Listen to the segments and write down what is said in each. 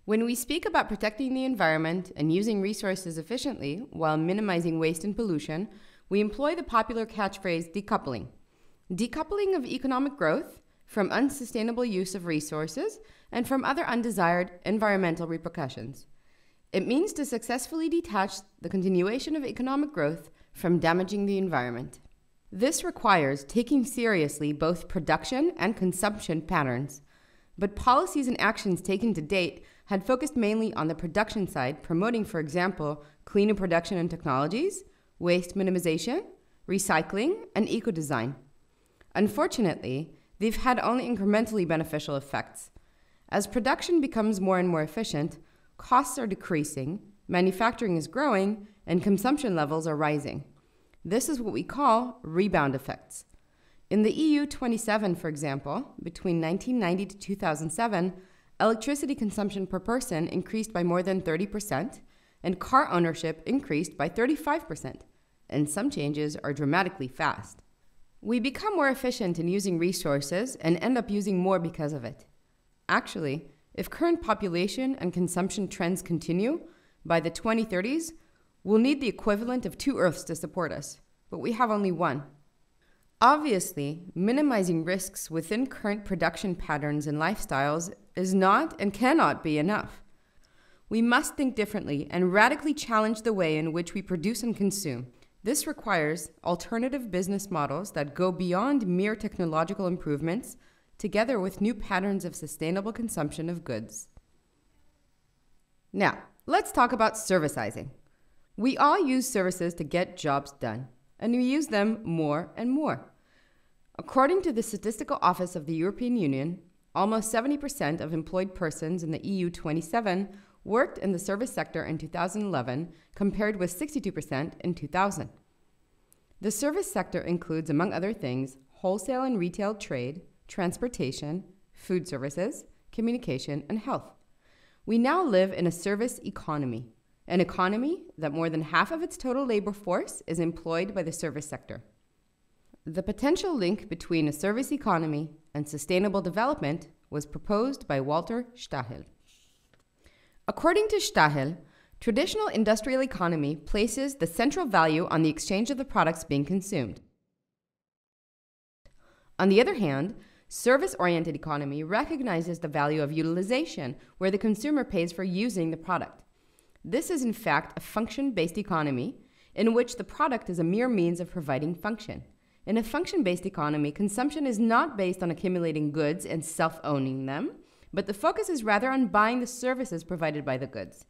When we speak about protecting the environment and using resources efficiently while minimizing waste and pollution, we employ the popular catchphrase decoupling. Decoupling of economic growth from unsustainable use of resources and from other undesired environmental repercussions. It means to successfully detach the continuation of economic growth from damaging the environment. This requires taking seriously both production and consumption patterns, but policies and actions taken to date had focused mainly on the production side, promoting, for example, cleaner production and technologies, waste minimization, recycling, and eco-design. Unfortunately, they've had only incrementally beneficial effects. As production becomes more and more efficient, costs are decreasing, manufacturing is growing, and consumption levels are rising. This is what we call rebound effects. In the EU 27, for example, between 1990 to 2007, electricity consumption per person increased by more than 30%, and car ownership increased by 35%, and some changes are dramatically fast. We become more efficient in using resources and end up using more because of it. Actually, if current population and consumption trends continue, by the 2030s, we'll need the equivalent of 2 Earths to support us, but we have only one. Obviously, minimizing risks within current production patterns and lifestyles is not and cannot be enough. We must think differently and radically challenge the way in which we produce and consume. This requires alternative business models that go beyond mere technological improvements, together with new patterns of sustainable consumption of goods. Now, let's talk about servicizing. We all use services to get jobs done, and we use them more and more. According to the Statistical Office of the European Union, almost 70% of employed persons in the EU 27 worked in the service sector in 2011, compared with 62% in 2000. The service sector includes, among other things, wholesale and retail trade, transportation, food services, communication, and health. We now live in a service economy, an economy that more than half of its total labor force is employed by the service sector. The potential link between a service economy and sustainable development was proposed by Walter Stahel. According to Stahel, traditional industrial economy places the central value on the exchange of the products being consumed. On the other hand, service-oriented economy recognizes the value of utilization, where the consumer pays for using the product. This is in fact a function-based economy in which the product is a mere means of providing function. In a function-based economy, consumption is not based on accumulating goods and self-owning them, but the focus is rather on buying the services provided by the goods.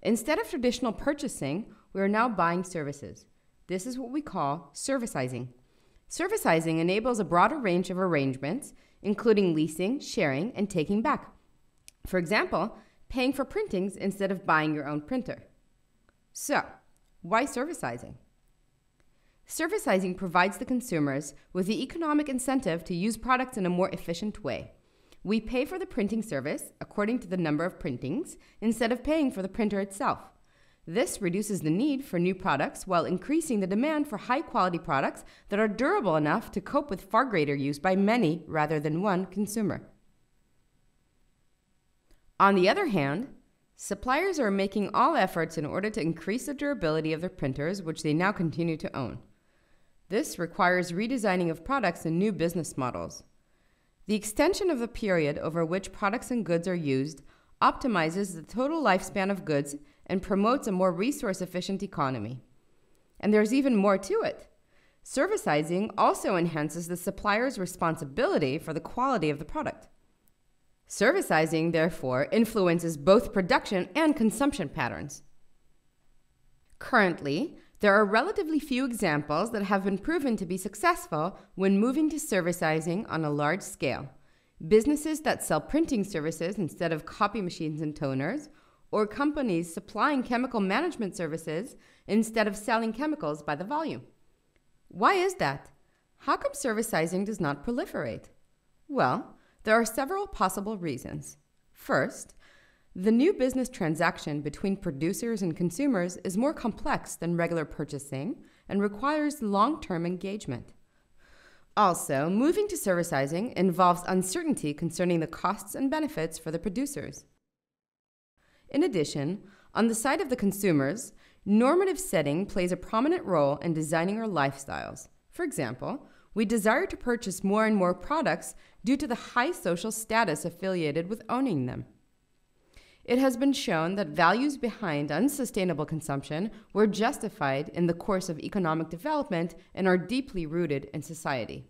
Instead of traditional purchasing, we are now buying services. This is what we call servicizing. Servicizing enables a broader range of arrangements, including leasing, sharing, and taking back. For example, paying for printings instead of buying your own printer. So, why servicizing? Servicizing provides the consumers with the economic incentive to use products in a more efficient way. We pay for the printing service according to the number of printings instead of paying for the printer itself. This reduces the need for new products while increasing the demand for high-quality products that are durable enough to cope with far greater use by many rather than one consumer. On the other hand, suppliers are making all efforts in order to increase the durability of their printers, which they now continue to own. This requires redesigning of products and new business models. The extension of the period over which products and goods are used optimizes the total lifespan of goods and promotes a more resource-efficient economy. And there's even more to it. Servicizing also enhances the supplier's responsibility for the quality of the product. Servicizing, therefore, influences both production and consumption patterns. Currently, there are relatively few examples that have been proven to be successful when moving to servicizing on a large scale. Businesses that sell printing services instead of copy machines and toners, or companies supplying chemical management services instead of selling chemicals by the volume. Why is that? How come servicizing does not proliferate? Well, there are several possible reasons. First, the new business transaction between producers and consumers is more complex than regular purchasing and requires long-term engagement. Also, moving to servicizing involves uncertainty concerning the costs and benefits for the producers. In addition, on the side of the consumers, normative setting plays a prominent role in designing our lifestyles. For example, we desire to purchase more and more products due to the high social status affiliated with owning them. It has been shown that values behind unsustainable consumption were justified in the course of economic development and are deeply rooted in society.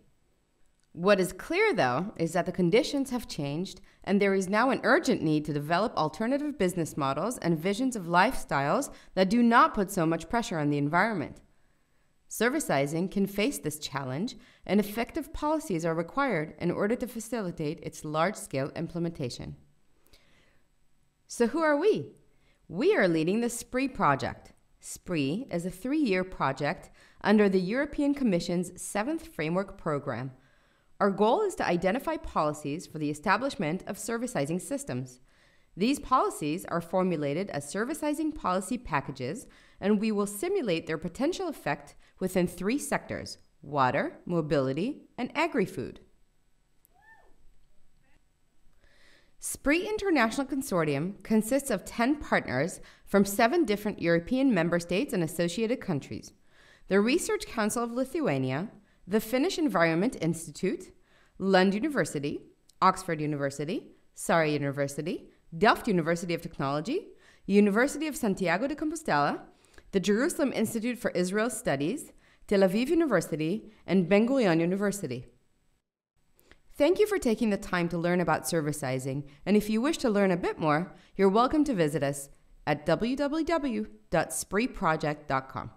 What is clear, though, is that the conditions have changed, and there is now an urgent need to develop alternative business models and visions of lifestyles that do not put so much pressure on the environment. Servicizing can face this challenge, and effective policies are required in order to facilitate its large-scale implementation. So who are we? We are leading the SPREE project. SPREE is a 3-year project under the European Commission's 7th Framework Program. Our goal is to identify policies for the establishment of servicizing systems. These policies are formulated as servicizing policy packages, and we will simulate their potential effect within 3 sectors: water, mobility, and agri-food. SPREE International Consortium consists of 10 partners from 7 different European member states and associated countries: the Research Council of Lithuania, the Finnish Environment Institute, Lund University, Oxford University, Sarah University, Delft University of Technology, University of Santiago de Compostela, the Jerusalem Institute for Israel Studies, Tel Aviv University, and Ben Gurion University. Thank you for taking the time to learn about servicizing, and if you wish to learn a bit more, you're welcome to visit us at www.spreeproject.com.